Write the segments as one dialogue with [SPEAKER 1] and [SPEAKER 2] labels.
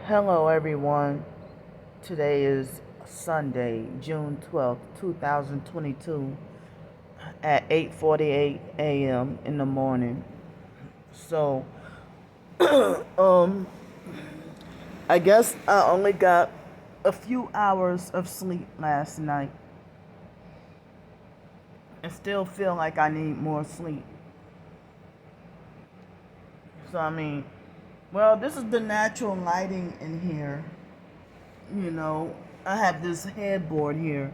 [SPEAKER 1] Hello, everyone. Today is Sunday, June 12th, 2022, at 8:48 a.m. in the morning. So, um, I guess I only got a few hours of sleep last night and still feel like I need more sleep. So, well, this is the natural lighting in here. I have this headboard here.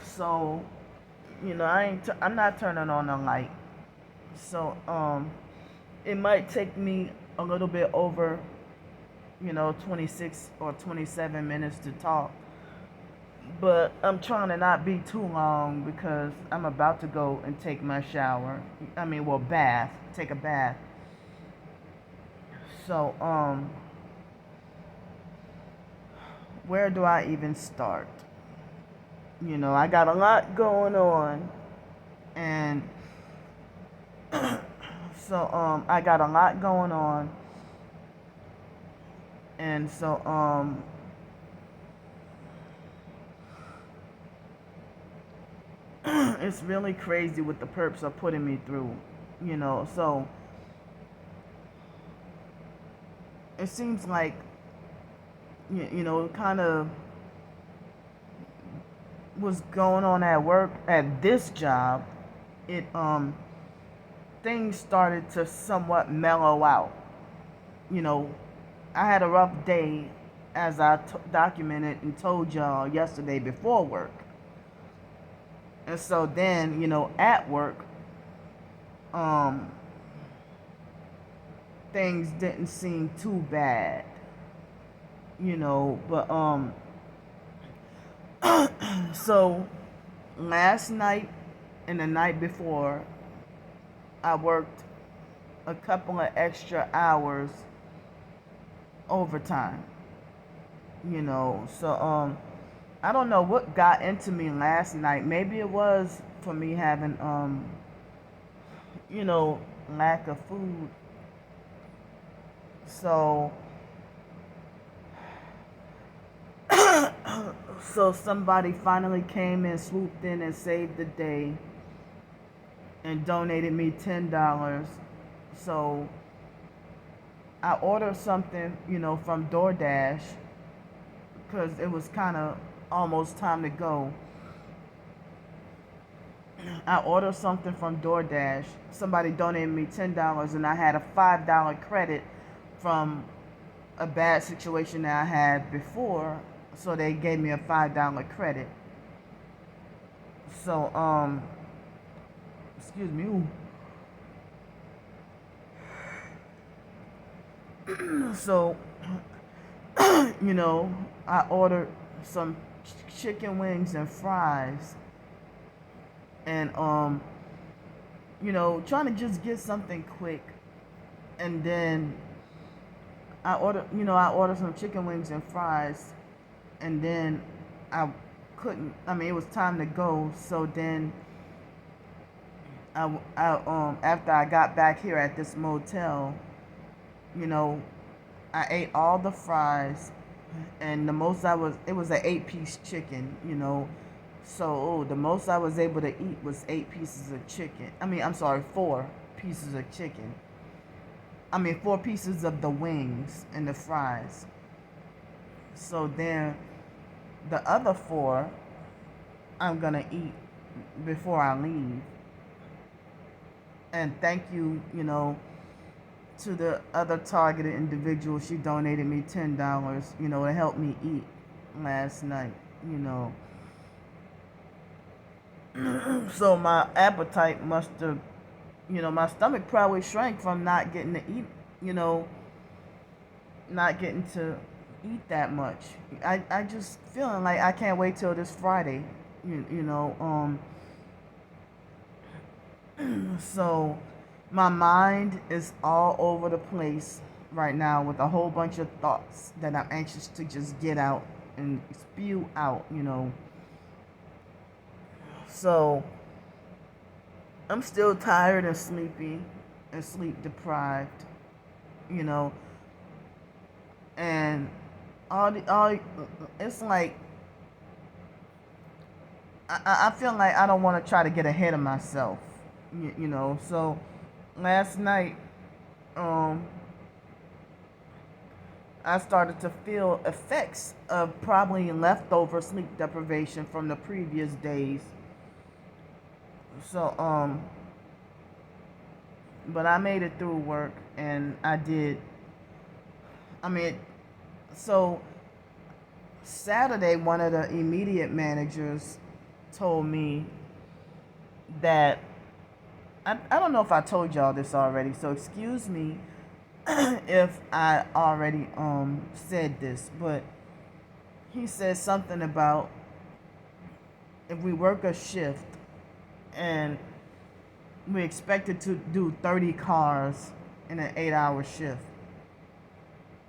[SPEAKER 1] So, I'm not turning on the light. So, it might take me a little bit over, 26 or 27 minutes to talk. But I'm trying to not be too long because I'm about to go and take my shower. Bath, take a bath. So, where do I even start? I got a lot going on. And so, I got a lot going on. And so, it's really crazy what the perps are putting me through, so it seems like, kind of was going on at work at this job. It, things started to somewhat mellow out. I had a rough day, as I documented and told y'all yesterday before work. And so then, at work, things didn't seem too bad, but so last night and the night before, I worked a couple of extra hours overtime, so I don't know what got into me last night. Maybe it was for me having lack of food. So so somebody finally came and swooped in and saved the day and donated me $10. So I ordered something, from DoorDash because it was kind of almost time to go. I ordered something from DoorDash. Somebody donated me $10, and I had a $5 credit from a bad situation that I had before, so they gave me a $5 credit. So, excuse me. So, I ordered some chicken wings and fries, and trying to just get something quick, and then I ordered some chicken wings and fries, and then I couldn't. It was time to go. So then, after I got back here at this motel, I ate all the fries, and the most it was an 8-piece chicken, So the most I was able to eat was 8 pieces of chicken. I'm sorry, 4 pieces of chicken. 4 pieces of the wings and the fries. So then the other 4 I'm gonna eat before I leave. And thank you, to the other targeted individual. She donated me $10, to help me eat last night, So my appetite must have, my stomach probably shrank from not getting to eat, not getting to eat that much. I just feeling like I can't wait till this Friday, So my mind is all over the place right now with a whole bunch of thoughts that I'm anxious to just get out and spew out, So I'm still tired and sleepy and sleep deprived, and all it's like I feel like I don't want to try to get ahead of myself, So last night, um, I started to feel effects of probably leftover sleep deprivation from the previous days. So but I made it through work, and I did. I mean, so Saturday, one of the immediate managers told me that I don't know if I told y'all this already, so excuse me if I already said this, but he said something about if we work a shift and we expected to do 30 cars in an 8-hour shift.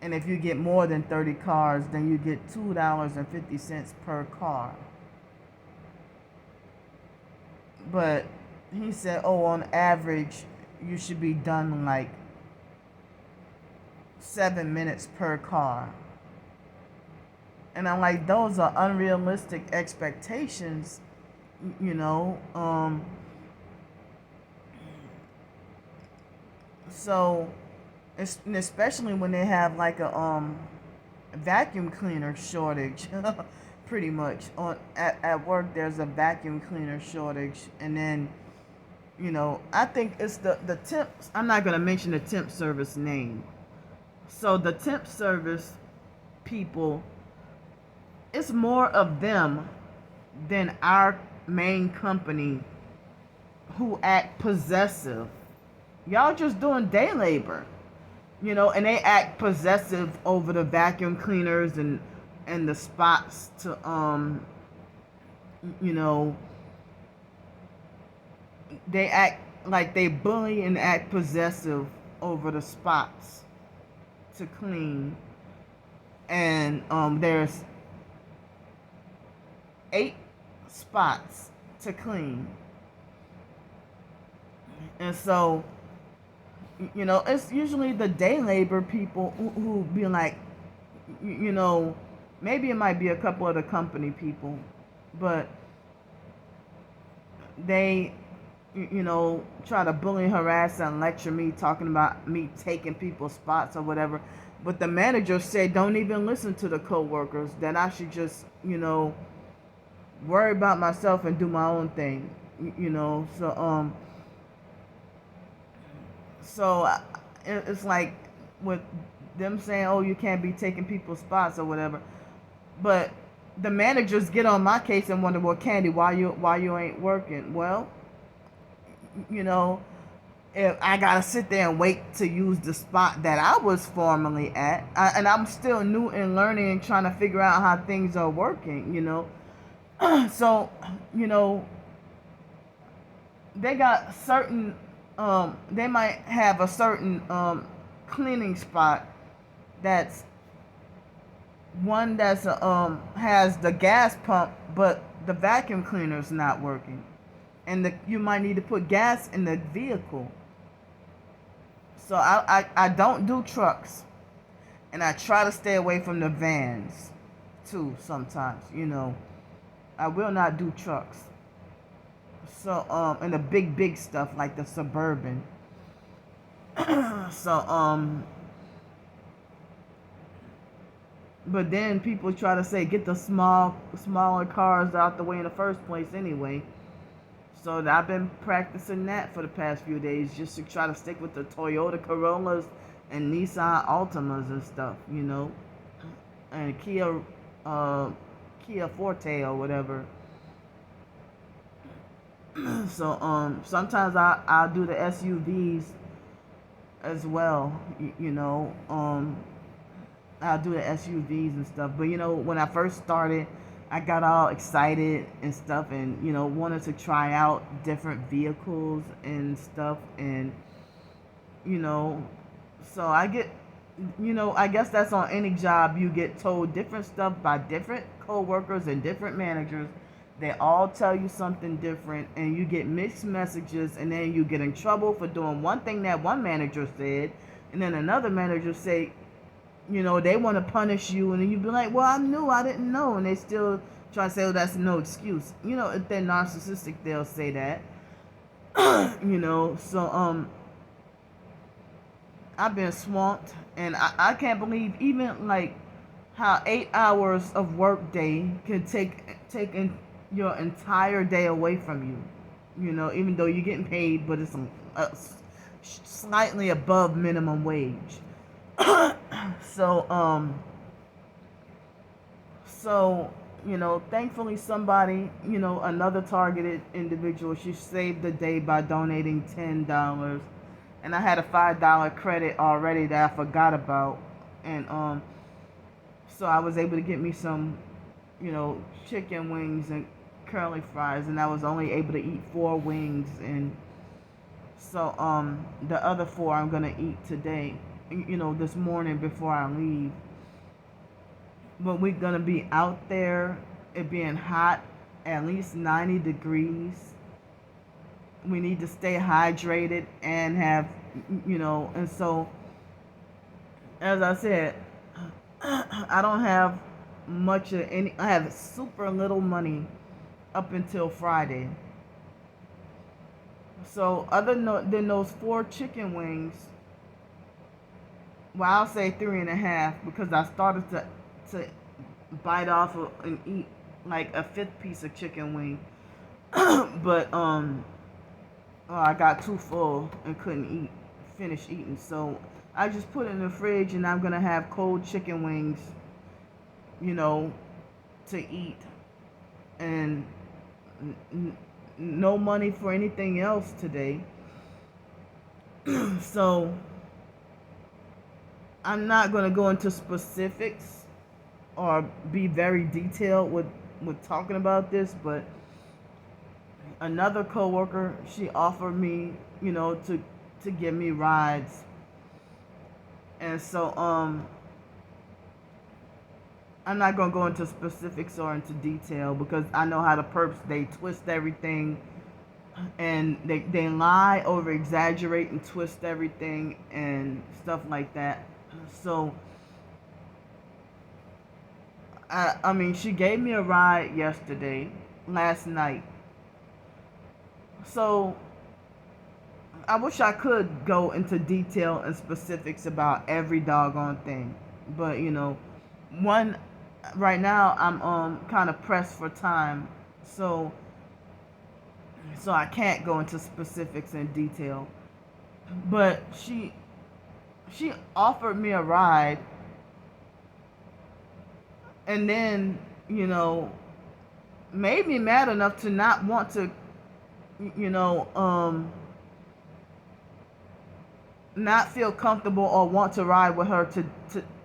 [SPEAKER 1] And if you get more than 30 cars, then you get $2.50 per car. But he said, on average, you should be done like 7 minutes per car. And I'm like, those are unrealistic expectations, So, especially when they have like a vacuum cleaner shortage, pretty much at work there's a vacuum cleaner shortage, and then I think it's the temps. I'm not gonna mention the temp service name. So the temp service people, it's more of them than our main company who act possessive. Y'all just doing day labor, and they act possessive over the vacuum cleaners and the spots to they act like they bully and act possessive over the spots to clean. And there's 8 spots to clean. And so, it's usually the day labor people who be like, maybe it might be a couple of the company people, but they, try to bully, harass, and lecture me, talking about me taking people's spots or whatever. But the manager said, don't even listen to the coworkers, that I should just, worry about myself and do my own thing, So it's like with them saying, oh, you can't be taking people's spots or whatever. But the managers get on my case and wonder, well, Candy, why you ain't working? Well, if I gotta sit there and wait to use the spot that I was formerly at, and I'm still new and learning and trying to figure out how things are working, So, they got certain, they might have a certain cleaning spot that's one that's has the gas pump, but the vacuum cleaner's not working, and you might need to put gas in the vehicle. So I don't do trucks, and I try to stay away from the vans too sometimes, I will not do trucks. So and the big stuff like the Suburban. So but then people try to say get the smaller cars out the way in the first place anyway. So I've been practicing that for the past few days, just to try to stick with the Toyota Corollas and Nissan Altimas and stuff, and Kia Forte or whatever. So sometimes I'll do the SUVs as well, I'll do the SUVs and stuff. But when I first started, I got all excited and stuff, and wanted to try out different vehicles and stuff, and so I get, I guess that's on any job. You get told different stuff by different coworkers and different managers. They all tell you something different, and you get mixed messages, and then you get in trouble for doing one thing that one manager said, and then another manager say, they want to punish you, and then you be like, well, I didn't know, and they still try to say, oh, that's no excuse. If they're narcissistic, they'll say that. So I've been swamped, and I can't believe even like how 8 hours of work day can take your entire day away from you. Even though you're getting paid, but it's slightly above minimum wage. So thankfully somebody, another targeted individual, she saved the day by donating $10, and I had a $5 credit already that I forgot about, and so I was able to get me some, chicken wings and curly fries, and I was only able to eat 4 wings, and so the other 4 I'm gonna eat today, this morning before I leave. But we're gonna be out there, it being hot, at least 90 degrees. We need to stay hydrated and have, and so, as I said, I don't have much of any, I have super little money up until Friday. So other than those 4 chicken wings, well, I'll say 3.5, because I started to bite off and eat like a 5th piece of chicken wing, but I got too full and couldn't finish eating. So I just put it in the fridge, and I'm gonna have cold chicken wings, to eat, and no money for anything else today. So I'm not gonna go into specifics or be very detailed with talking about this, but another coworker, she offered me, to give me rides, and so I'm not gonna go into specifics or into detail, because I know how the perps, they twist everything, and they lie, over exaggerate, and twist everything and stuff like that. So I mean, she gave me a ride last night. So I wish I could go into detail and specifics about every doggone thing. But, right now I'm kind of pressed for time. So I can't go into specifics and detail. But she offered me a ride, and then, made me mad enough to not want to, not feel comfortable or want to ride with her to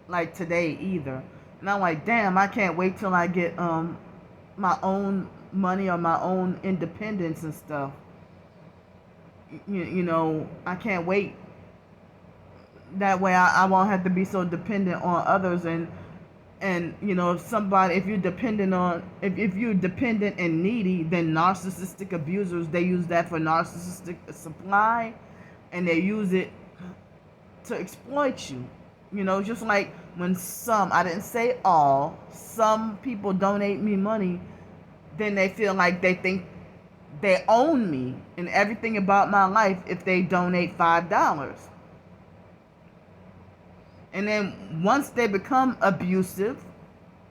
[SPEAKER 1] like today either. And I'm like, damn, I can't wait till I get my own money or my own independence and stuff. I can't wait. That way I won't have to be so dependent on others, and if you're dependent and needy, then narcissistic abusers, they use that for narcissistic supply, and they use it to exploit you. Just like when I didn't say all, some people donate me money, then they feel like they think they own me and everything about my life if they donate $5. And then once they become abusive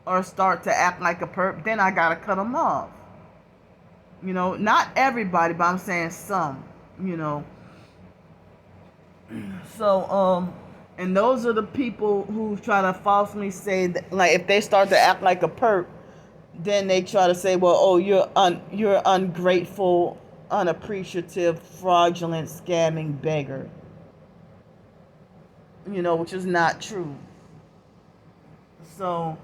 [SPEAKER 1] or start to act like a perp, then I gotta cut them off. Not everybody, but I'm saying some, So, and those are the people who try to falsely say that, like, if they start to act like a perp, then they try to say, well, oh, you're ungrateful, unappreciative, fraudulent, scamming beggar. Which is not true. So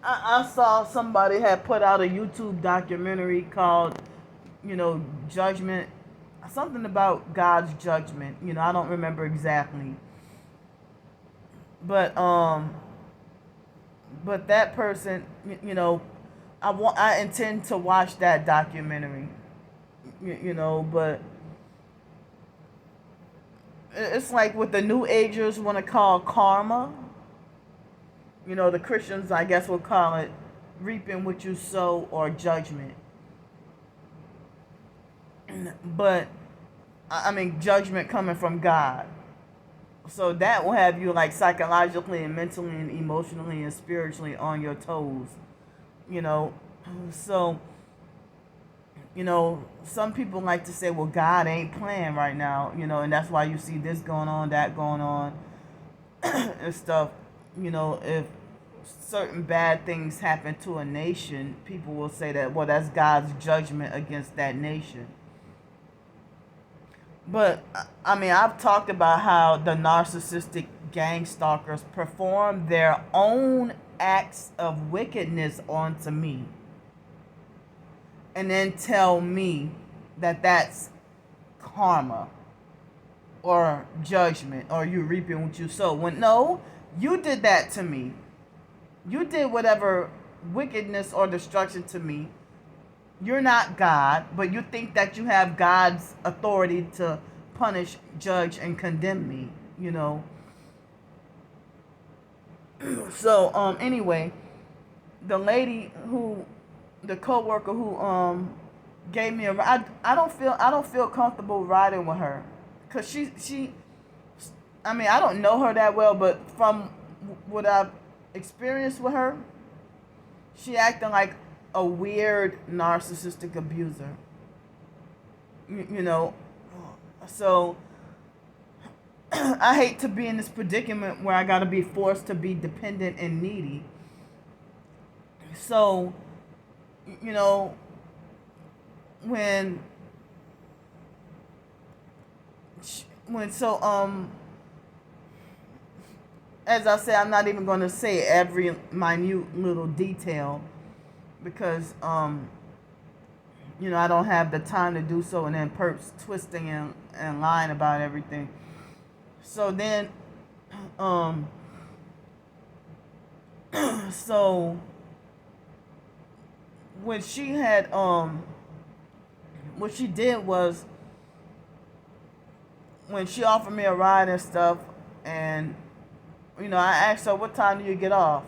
[SPEAKER 1] I saw somebody had put out a YouTube documentary called, Judgment, something about God's judgment. I don't remember exactly. But that person, I intend to watch that documentary. But it's like what the New Agers want to call karma. The Christians, I guess, will call it reaping what you sow or judgment. But, I mean, judgment coming from God. So that will have you like psychologically and mentally and emotionally and spiritually on your toes. So, some people like to say, well, God ain't playing right now, and that's why you see this going on, that going on, and stuff. If certain bad things happen to a nation, people will say that, well, that's God's judgment against that nation. But, I mean, I've talked about how the narcissistic gang stalkers perform their own acts of wickedness onto me. And then tell me that that's karma or judgment or you reaping what you sow. When no, you did that to me. You did whatever wickedness or destruction to me. You're not God, but you think that you have God's authority to punish, judge, and condemn me, So, anyway, the lady the coworker who gave me a ride, I don't feel comfortable riding with her, cause she, I mean, I don't know her that well, but from what I've experienced with her, she acting like a weird narcissistic abuser. So I hate to be in this predicament where I gotta be forced to be dependent and needy. So, when as I said, I'm not even going to say every minute little detail because, I don't have the time to do so, and then Perps twisting and lying about everything. So then, so when she had, what she did was, when she offered me a ride and stuff, and I asked her, what time do you get off?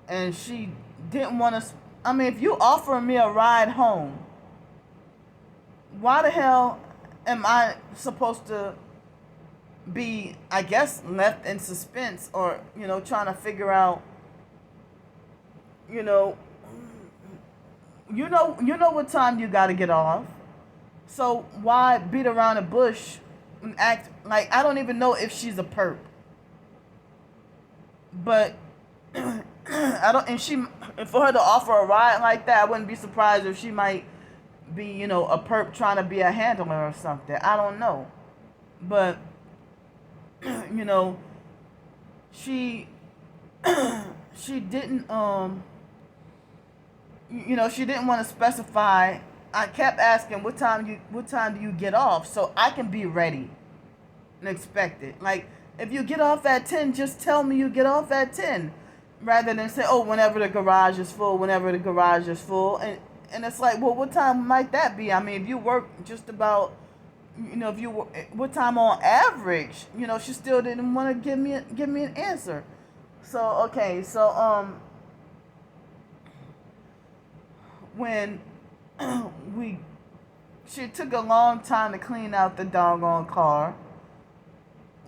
[SPEAKER 1] And she didn't want to. I mean, if you offer me a ride home, why the hell am I supposed to be, I guess, left in suspense or, trying to figure out, you know what time you got to get off. So why beat around the bush and act like I don't even know if she's a perp. But I don't, and for her to offer a ride like that, I wouldn't be surprised if she might be, a perp trying to be a handler or something. I don't know. But, she didn't, she didn't want to specify. I kept asking, what time do you get off so I can be ready and expect it. Like, if you get off at 10, just tell me you get off at 10. Rather than say, oh, whenever the garage is full. And it's like, well, what time might that be? I mean, if you work just about, what time on average? She still didn't want to give me an answer. So, okay, so, when she took a long time to clean out the doggone car.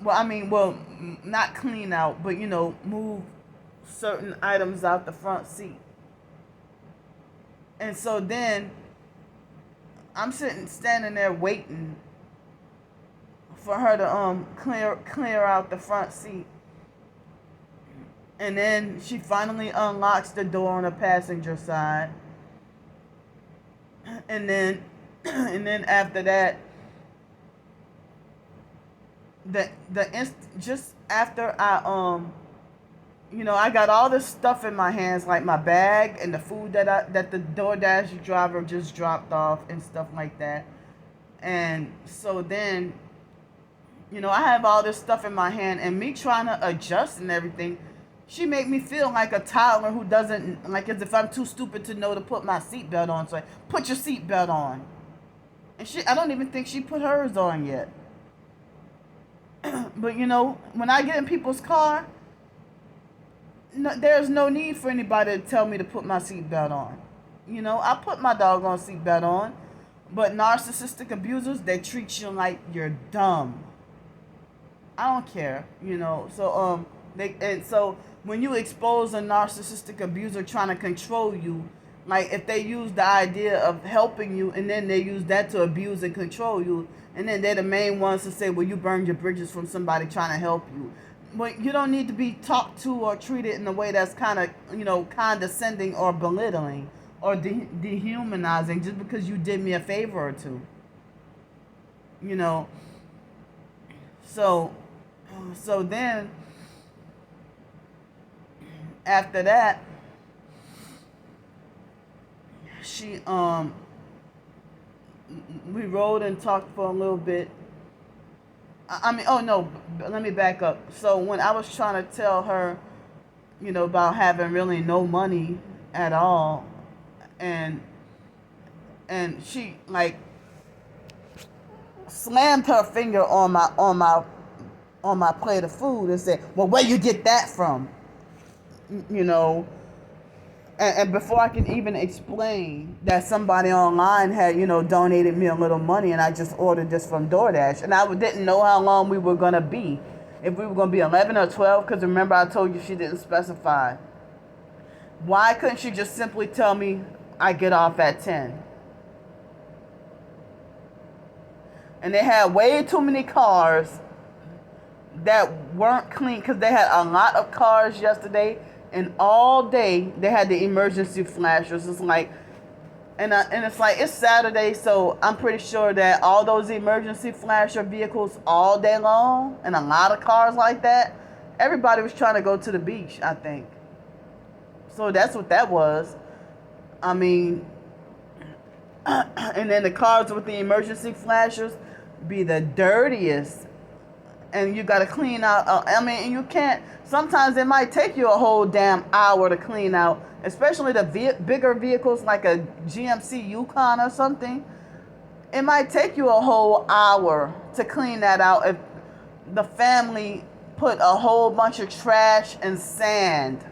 [SPEAKER 1] Well, not clean out, but, move certain items out the front seat. And so then I'm standing there waiting for her to clear out the front seat. And then she finally unlocks the door on the passenger side. And then after that, just after I I got all this stuff in my hands, like my bag and the food that the DoorDash driver just dropped off and stuff like that. And so then, I have all this stuff in my hand, and me trying to adjust and everything, she made me feel like a toddler who doesn't, like as if I'm too stupid to know to put my seatbelt on. So like, put your seatbelt on. And I don't even think she put hers on yet. But when I get in people's car, no, there's no need for anybody to tell me to put my seatbelt on. I put my doggone seatbelt on. But narcissistic abusers, they treat you like you're dumb. I don't care, So when you expose a narcissistic abuser trying to control you, like if they use the idea of helping you and then they use that to abuse and control you, and then they're the main ones to say, well, you burned your bridges from somebody trying to help you. But you don't need to be talked to or treated in a way that's kind of, condescending or belittling or dehumanizing just because you did me a favor or two. So then after that, she we rode and talked for a little bit. Oh no, let me back up. So when I was trying to tell her, about having really no money at all, and she like slammed her finger on my plate of food and said, well, where you get that from? And before I can even explain that somebody online had, donated me a little money and I just ordered this from DoorDash. And I didn't know how long we were going to be. If we were going to be 11 or 12, because remember I told you she didn't specify. Why couldn't she just simply tell me I get off at 10? And they had way too many cars that weren't clean because they had a lot of cars yesterday. And all day they had the emergency flashers. It's like, and it's like it's Saturday, so I'm pretty sure that all those emergency flasher vehicles all day long, and a lot of cars like that, everybody was trying to go to the beach, I think. So that's what that was. I mean, and then the cars with the emergency flashers be the dirtiest. And you got to clean out. And you can't. Sometimes it might take you a whole damn hour to clean out, especially the bigger vehicles like a GMC Yukon or something. It might take you a whole hour to clean that out if the family put a whole bunch of trash and sand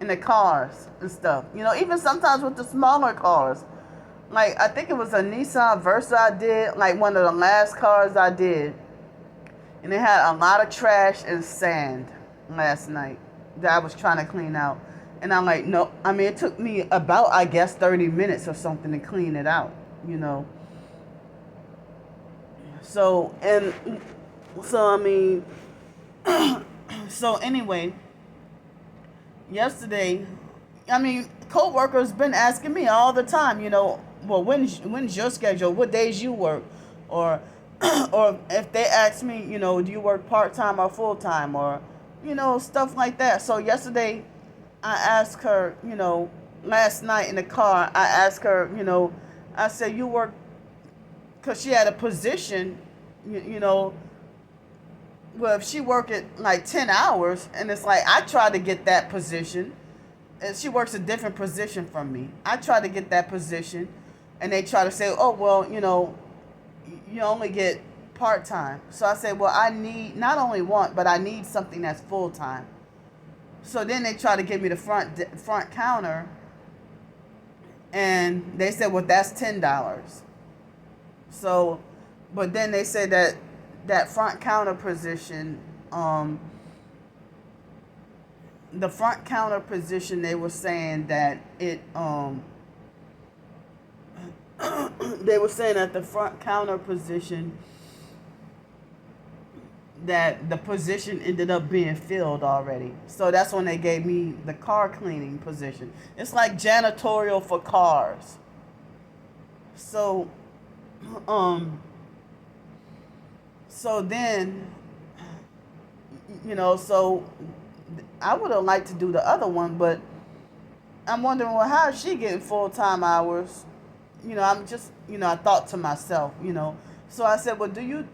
[SPEAKER 1] in the cars and stuff. Even sometimes with the smaller cars. Like, I think it was a Nissan Versa I did, like one of the last cars I did. And it had a lot of trash and sand last night that I was trying to clean out. And I'm like, no. I mean, it took me about, I guess, 30 minutes or something to clean it out, So, I mean, so anyway, yesterday, coworkers been asking me all the time, well, when's your schedule? What days you work? Or if they ask me, do you work part-time or full-time, or, stuff like that. So yesterday, I asked her, last night in the car, I asked her, I said, you work, because she had a position, well, if she worked at like 10 hours, and it's like, I tried to get that position, and she works a different position from me. I tried to get that position, and they try to say, oh, well, you only get part-time. So I said, well, I need, not only want, but I need something that's full-time. So then they try to give me the front counter, and they said, well, that's $10. So, but then they said that front counter position, the front counter position, they were saying that it, they were saying at the front counter position that the position ended up being filled already. So that's when they gave me the car cleaning position. It's like janitorial for cars. So, so then, so I would have liked to do the other one, but I'm wondering, well, how is she getting full-time hours? I'm just, I thought to myself, So I said, well, do you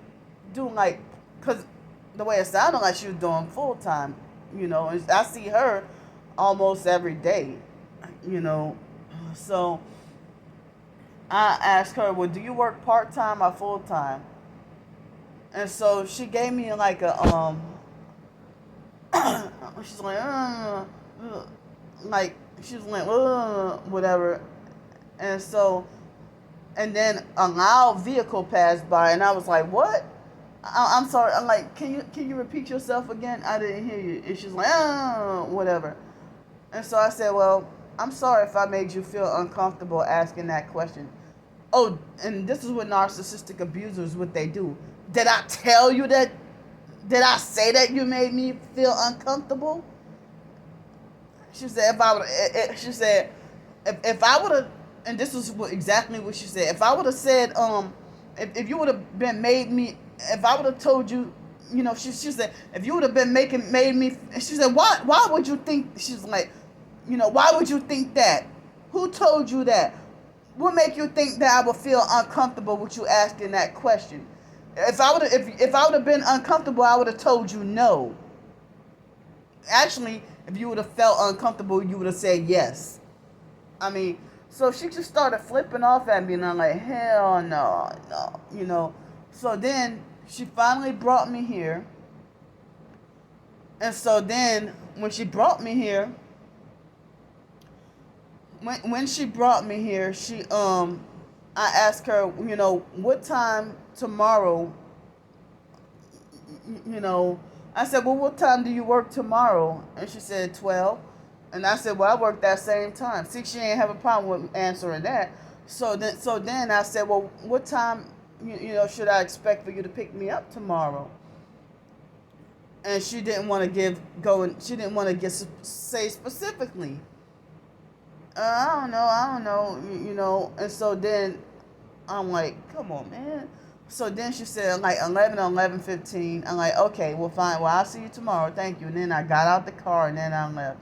[SPEAKER 1] do like, because the way it sounded like she was doing full-time, and I see her almost every day, So I asked her, well, do you work part-time or full-time? And so she gave me like a she's like she was like whatever, and so and then a loud vehicle passed by, and I was like, what? I'm sorry. I'm like, can you repeat yourself again? I didn't hear you. And she's like, whatever. And so I said, well, I'm sorry if I made you feel uncomfortable asking that question. Oh, and this is what narcissistic abusers, what they do. Did I tell you that? Did I say that you made me feel uncomfortable? She said, if I would have, and this is exactly what she said. If I would have said, if you would have been made me, if I would have told you, she said, if you would have been made me, and she said, why would you think? She's like, why would you think that? Who told you that? What make you think that I would feel uncomfortable with you asking that question? If I would have been uncomfortable, I would have told you no. Actually, if you would have felt uncomfortable, you would have said yes. I mean, so she just started flipping off at me, and I'm like, hell no. So then she finally brought me here. And so then when she brought me here, when she brought me here, I asked her, what time tomorrow, I said, well, what time do you work tomorrow? And she said 12. And I said, well, I work that same time. See, she ain't have a problem with answering that. So then I said, well, what time, should I expect for you to pick me up tomorrow? And she didn't want to say specifically. I don't know. And so then I'm like, come on, man. So then she said like 11 or 11:15. I'm like, okay, well, fine. Well, I'll see you tomorrow. Thank you. And then I got out the car and then I left,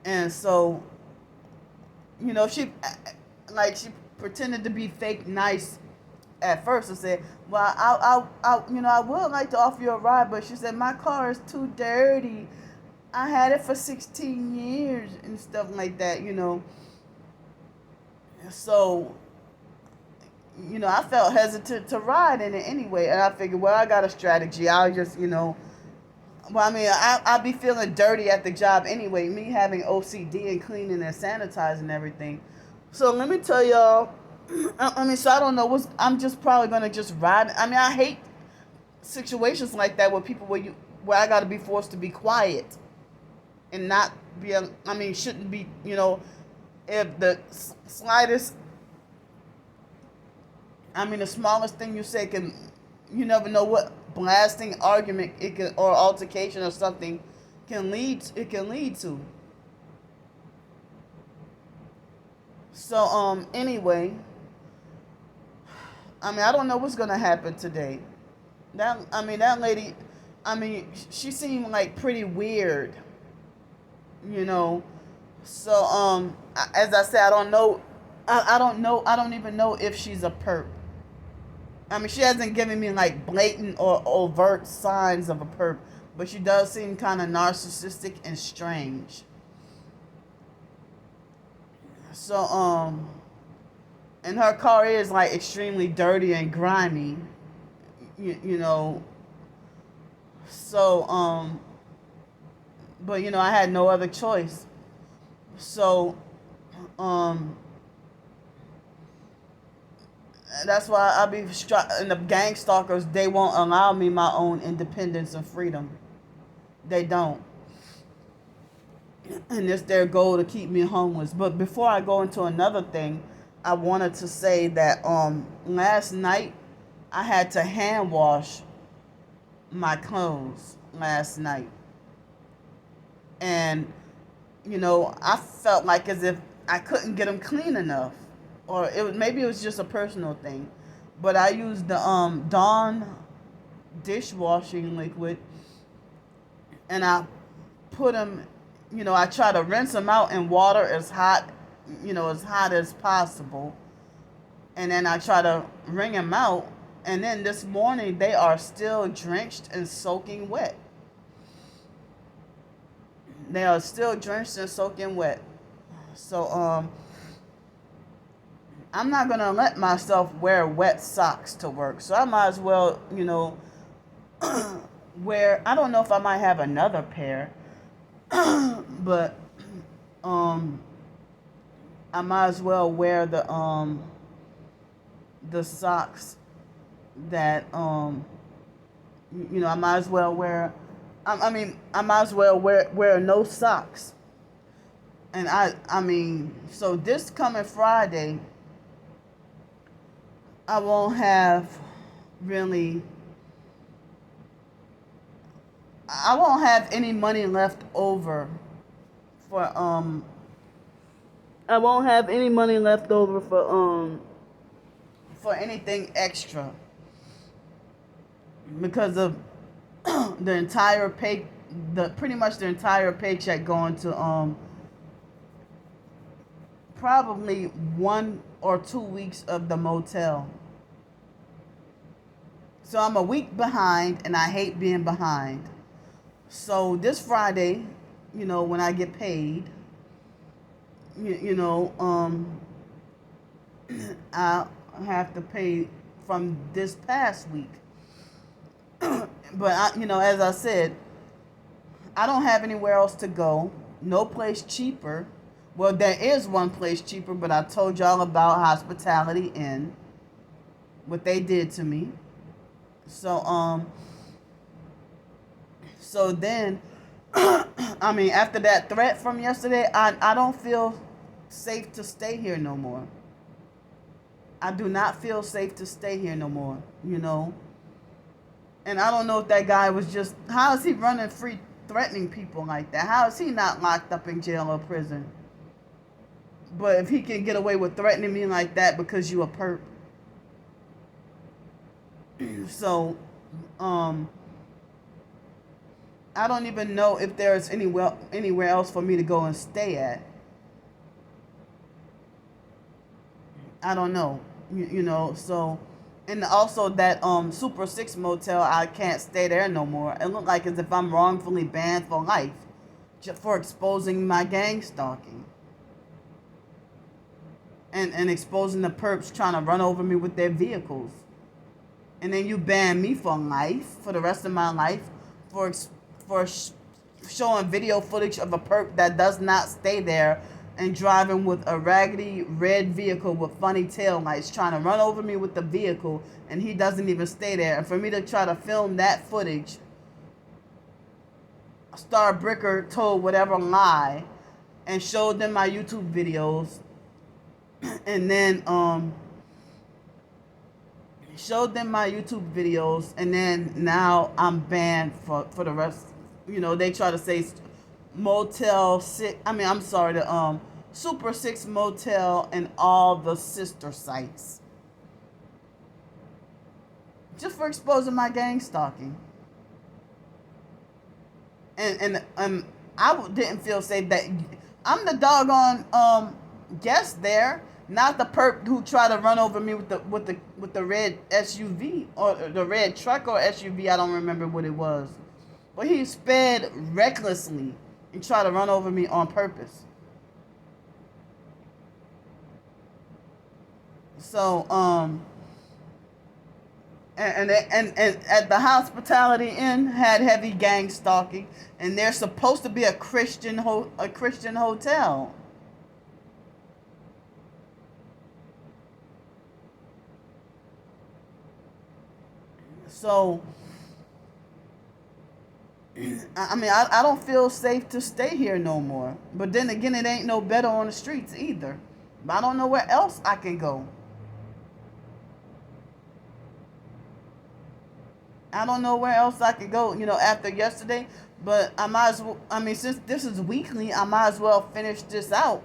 [SPEAKER 1] And so, she pretended to be fake nice at first and said, well, I would like to offer you a ride, but she said, my car is too dirty. I had it for 16 years and stuff like that, So, I felt hesitant to ride in it anyway. And I figured, well, I got a strategy. I'll just, I'll be feeling dirty at the job anyway, me having OCD and cleaning and sanitizing everything. So let me tell y'all, so I don't know I'm just probably going to just ride. I hate situations like that where people, where I got to be forced to be quiet and not be, shouldn't be, if the slightest, the smallest thing you say you never know what blasting argument or altercation or something can lead to. So, anyway, I don't know what's going to happen today. That lady, she seemed like pretty weird, So, as I said, I don't know. I don't even know if she's a perp. She hasn't given me like blatant or overt signs of a perp, but she does seem kind of narcissistic and strange. So, and her car is like extremely dirty and grimy, So, but I had no other choice. So, that's why I be and the gang stalkers, they won't allow me my own independence and freedom. They don't. And it's their goal to keep me homeless. But before I go into another thing, I wanted to say that last night I had to hand wash my clothes last night. And, I felt like as if I couldn't get them clean enough. Or maybe it was just a personal thing. But I used the Dawn dishwashing liquid. And I put them, I try to rinse them out in water as hot as possible. And then I try to wring them out. And then this morning, they are still drenched and soaking wet. They are still drenched and soaking wet. So, I'm not going to let myself wear wet socks to work. So I might as well, wear, I don't know if I might have another pair, but um I might as well wear the socks that I might as well wear I might as well wear no socks. And so this coming Friday I won't have really I won't have any money left over for I won't have any money left over for anything extra because of the entire pretty much the entire paycheck going to probably 1 or 2 weeks of the motel. So I'm a week behind and I hate being behind. So this Friday, when I get paid, I'll have to pay from this past week. But as I said, I don't have anywhere else to go. No place cheaper. Well, there is one place cheaper, but I told y'all about Hospitality Inn, what they did to me. So then, after that threat from yesterday, I don't feel safe to stay here no more. I do not feel safe to stay here no more, And I don't know if that guy was just, how is he running free threatening people like that? How is he not locked up in jail or prison? But if he can get away with threatening me like that because you a perp. So, I don't even know if there's anywhere else for me to go and stay at. I don't know, so, and also that Super 6 motel, I can't stay there no more. It looked like as if I'm wrongfully banned for life just for exposing my gang stalking. And exposing the perps trying to run over me with their vehicles. And then you ban me for life, for the rest of my life, for showing video footage of a perp that does not stay there and driving with a raggedy red vehicle with funny tail lights, trying to run over me with the vehicle, and he doesn't even stay there. And for me to try to film that footage, Star Bricker told whatever lie and showed them my YouTube videos, and then showed them my YouTube videos, and then now I'm banned for the rest. They try to say Motel 6, the Super 6 motel and all the sister sites. Just for exposing my gang stalking. And I didn't feel safe that I'm the doggone guest there, not the perp who tried to run over me with the red SUV or the red truck or SUV. I don't remember what it was, but he sped recklessly and tried to run over me on purpose. So and at the Hospitality Inn had heavy gang stalking, and they're supposed to be a Christian hotel. So, I don't feel safe to stay here no more. But then again, it ain't no better on the streets either. But I don't know where else I can go. I don't know where else I could go, after yesterday. But I might as well, since this is weekly, I might as well finish this out.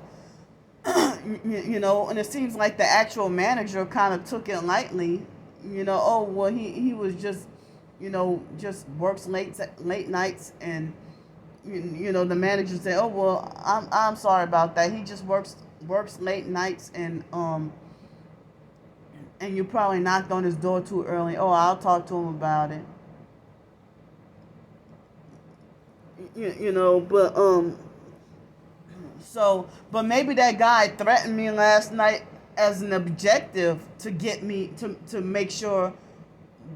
[SPEAKER 1] And it seems like the actual manager kind of took it lightly. Oh, well, he was just, just works late nights, and, the manager said, oh, well, I'm sorry about that. He just works late nights, and you probably knocked on his door too early. Oh, I'll talk to him about it. But maybe that guy threatened me last night as an objective to get me to make sure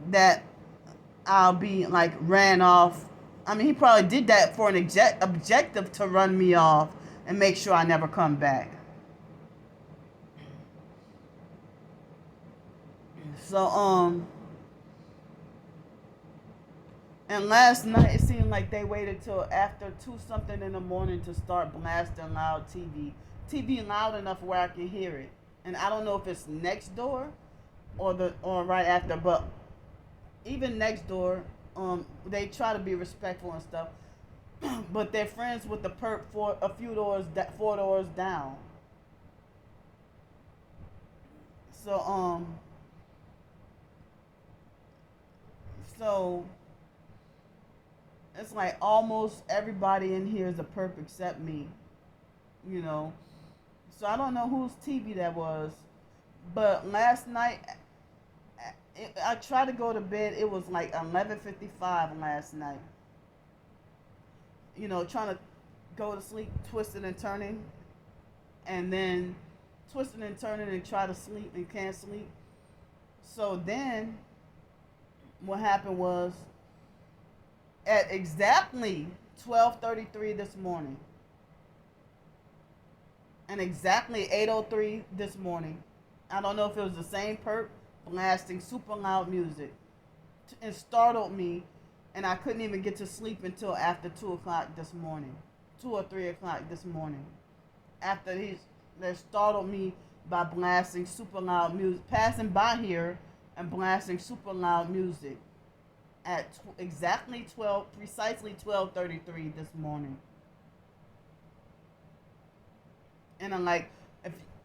[SPEAKER 1] that I'll be like ran off. I mean, he probably did that for an objective to run me off and make sure I never come back. So and last night it seemed like they waited till after 2 something in the morning to start blasting loud TV loud enough where I can hear it. And I don't know if it's next door or right after, but even next door, they try to be respectful and stuff, but they're friends with the perp for a few doors, 4 doors down. So so it's like almost everybody in here is a perp except me, you know. So I don't know whose TV that was, but last night I tried to go to bed. It was like 11:55 last night. You know, trying to go to sleep, twisting and turning, and then twisting and turning and try to sleep and can't sleep. So then, what happened was, at exactly 12:33 this morning, and exactly 8:03 this morning, I don't know if it was the same perp blasting super loud music, and startled me, and I couldn't even get to sleep until after 2 o'clock this morning, 2 or 3 o'clock this morning. After they startled me by blasting super loud music, passing by here and blasting super loud music at precisely 12:33 this morning. And I'm like,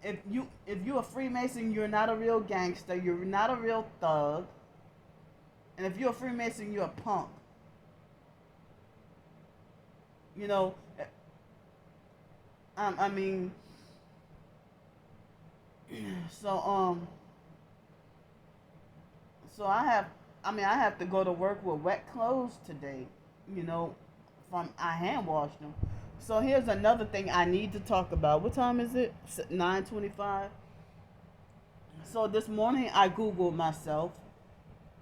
[SPEAKER 1] if you're a Freemason, you're not a real gangster. You're not a real thug. And if you're a Freemason, you're a punk. You know, I mean, so so I have to go to work with wet clothes today. You know, I hand washed them. So here's another thing I need to talk about. What time is it? 9:25. So this morning I Googled myself,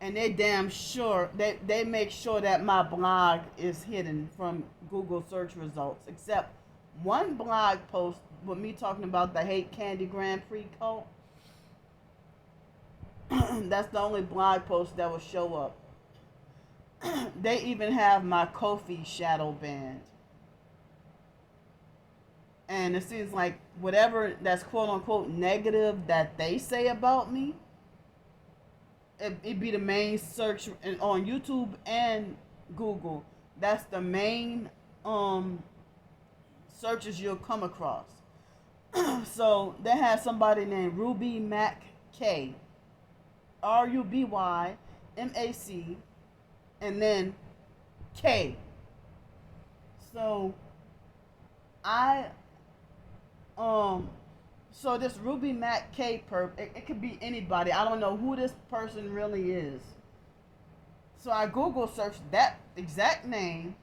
[SPEAKER 1] and they damn sure they make sure that my blog is hidden from Google search results, except one blog post with me talking about the hate Candy Grandpre cult. That's the only blog post that will show up. They even have my Ko-fi shadow banned. And it seems like whatever that's quote unquote negative that they say about me, it be the main search on YouTube and Google. That's the main searches you'll come across. So they had somebody named Ruby Mac K, RUBYMAC, and then K. So so this Ruby Mac K perp, it could be anybody. I don't know who this person really is. So I Google searched that exact name,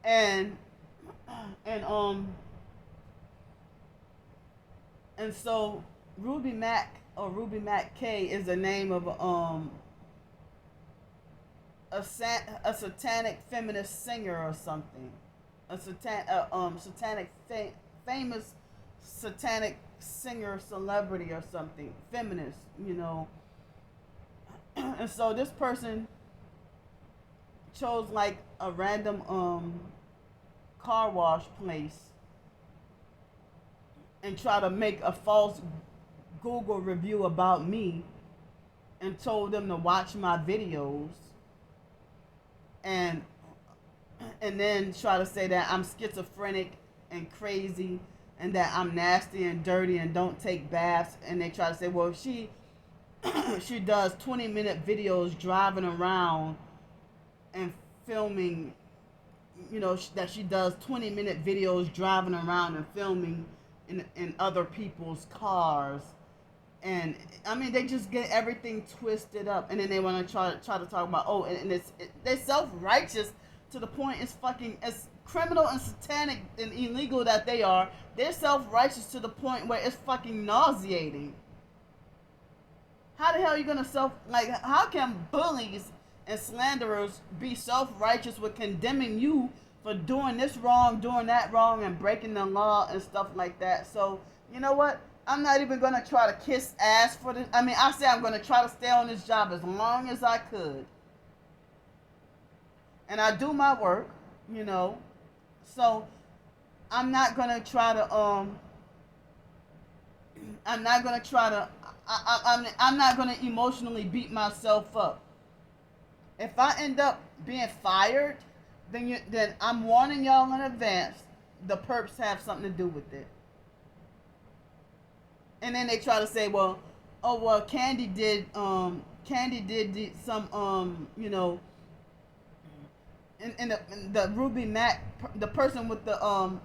[SPEAKER 1] and so Ruby Mac or Ruby Mac K is the name of a satanic feminist singer or something, famous satanic singer, celebrity or something, feminist, you know. And so this person chose like a random car wash place and try to make a false Google review about me, and told them to watch my videos, and then try to say that I'm schizophrenic and crazy, and that I'm nasty and dirty and don't take baths. And they try to say, well, she does 20-minute videos driving around and filming, you know, that she does 20-minute videos driving around and filming in other people's cars. And I mean, they just get everything twisted up, and then they want to try to talk about, oh, and they're self-righteous to the point it's fucking, as criminal and satanic and illegal that they are, they're self-righteous to the point where it's fucking nauseating. How the hell are you gonna how can bullies and slanderers be self-righteous with condemning you for doing this wrong, doing that wrong, and breaking the law and stuff like that? So, you know what? I'm not even gonna try to kiss ass for this. I mean, I say I'm gonna try to stay on this job as long as I could. And I do my work, you know. So, I'm not gonna try to, I'm not gonna try to, I'm not gonna emotionally beat myself up. If I end up being fired, then I'm warning y'all in advance. The perps have something to do with it. And then they try to say, well, Candy did some, you know, in the Ruby Mac, the person with the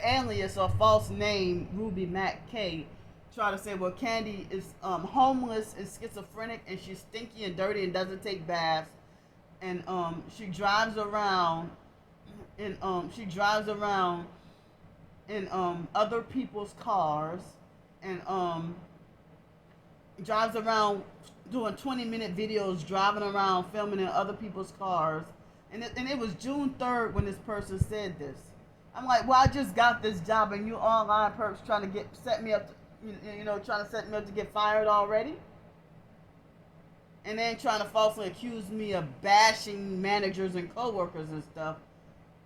[SPEAKER 1] alias or false name Ruby Mac K, try to say, well, Candy is homeless and schizophrenic, and she's stinky and dirty and doesn't take baths, and she drives around in other people's cars, and drives around doing 20-minute videos driving around filming in other people's cars. And it was June 3rd when this person said this. I'm like, well, I just got this job and you online perps trying to set me up to get fired already? And then trying to falsely accuse me of bashing managers and coworkers and stuff.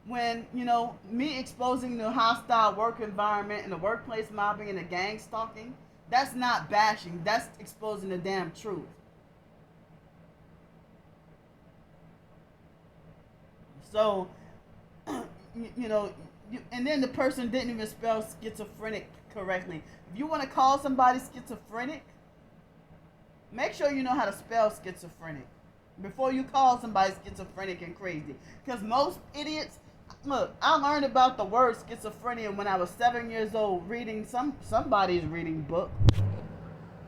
[SPEAKER 1] When, you know, me exposing the hostile work environment and the workplace mobbing and the gang stalking, that's not bashing. That's exposing the damn truth. So, you know, and then the person didn't even spell schizophrenic correctly. If you want to call somebody schizophrenic, make sure you know how to spell schizophrenic before you call somebody schizophrenic and crazy. Because most idiots, look, I learned about the word schizophrenia when I was 7 years old reading somebody's reading book.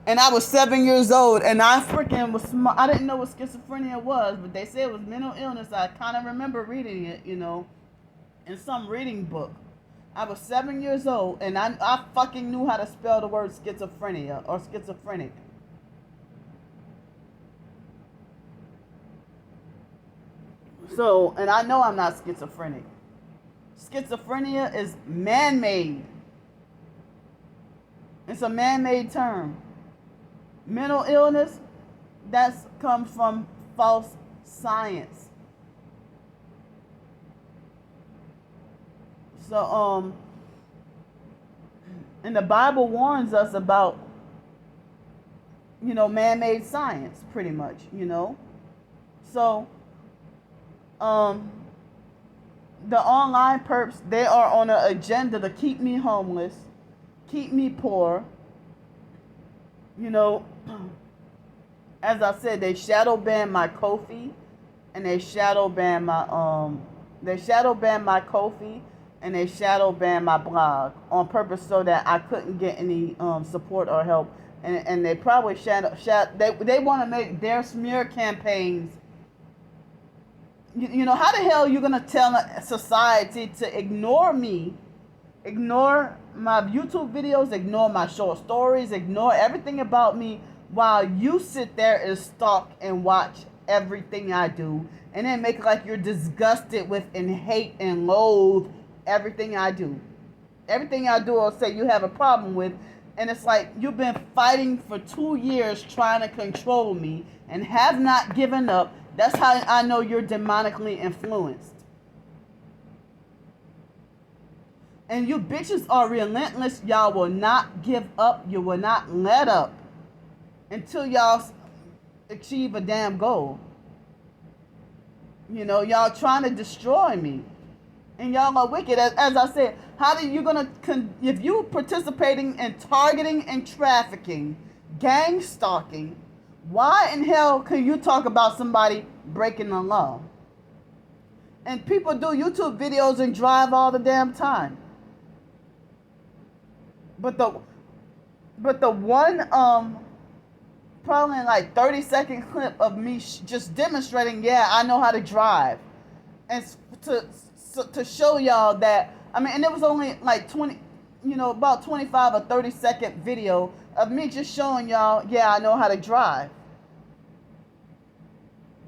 [SPEAKER 1] And I was 7 years old, and I freaking was smart. I didn't know what schizophrenia was, but they said it was mental illness. I kind of remember reading it, you know, in some reading book. I was 7 years old, and I fucking knew how to spell the word schizophrenia or schizophrenic. So, and I know I'm not schizophrenic. Schizophrenia is man-made. It's a man-made term. Mental illness, that comes from false science. So, and the Bible warns us about, you know, man-made science, pretty much, you know. So, the online perps, they are on an agenda to keep me homeless, keep me poor, you know. As I said, they shadow banned my Ko-fi, and they shadow banned my Ko-fi, and they shadow banned my blog on purpose so that I couldn't get any support or help. And they probably they want to make their smear campaigns. You know, how the hell are you gonna tell society to ignore me, ignore my YouTube videos, ignore my short stories, ignore everything about me, while you sit there and stalk and watch everything I do, and then make it like you're disgusted with and hate and loathe everything I do. Everything I do, I'll say you have a problem with, and it's like you've been fighting for 2 years trying to control me and have not given up. That's how I know you're demonically influenced. And you bitches are relentless. Y'all will not give up. You will not let up until y'all achieve a damn goal. You know, y'all trying to destroy me. And y'all are wicked. As I said, how are you going to, if you participating in targeting and trafficking, gang stalking, why in hell can you talk about somebody breaking the law? And people do YouTube videos and drive all the damn time. But the one probably like 30-second clip of me just demonstrating, yeah, I know how to drive. and to show y'all that, I mean, and it was only like 20, about 25 or 30-second video of me just showing y'all, yeah, I know how to drive.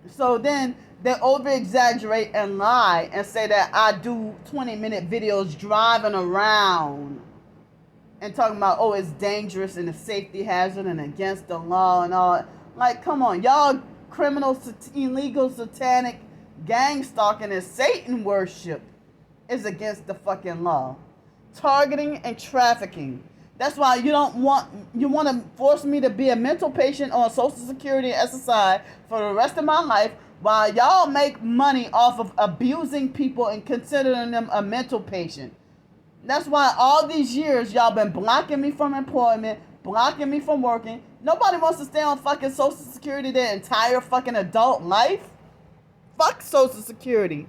[SPEAKER 1] So then they over exaggerate and lie and say that I do 20-minute videos driving around and talking about, oh, it's dangerous and a safety hazard and against the law and all. Like, come on, y'all criminal, illegal, satanic gang stalking and Satan worship is against the fucking law. Targeting and trafficking. That's why you want to force me to be a mental patient on Social Security and SSI for the rest of my life while y'all make money off of abusing people and considering them a mental patient. That's why all these years y'all been blocking me from employment, blocking me from working. Nobody wants to stay on fucking Social Security their entire fucking adult life. Fuck Social Security.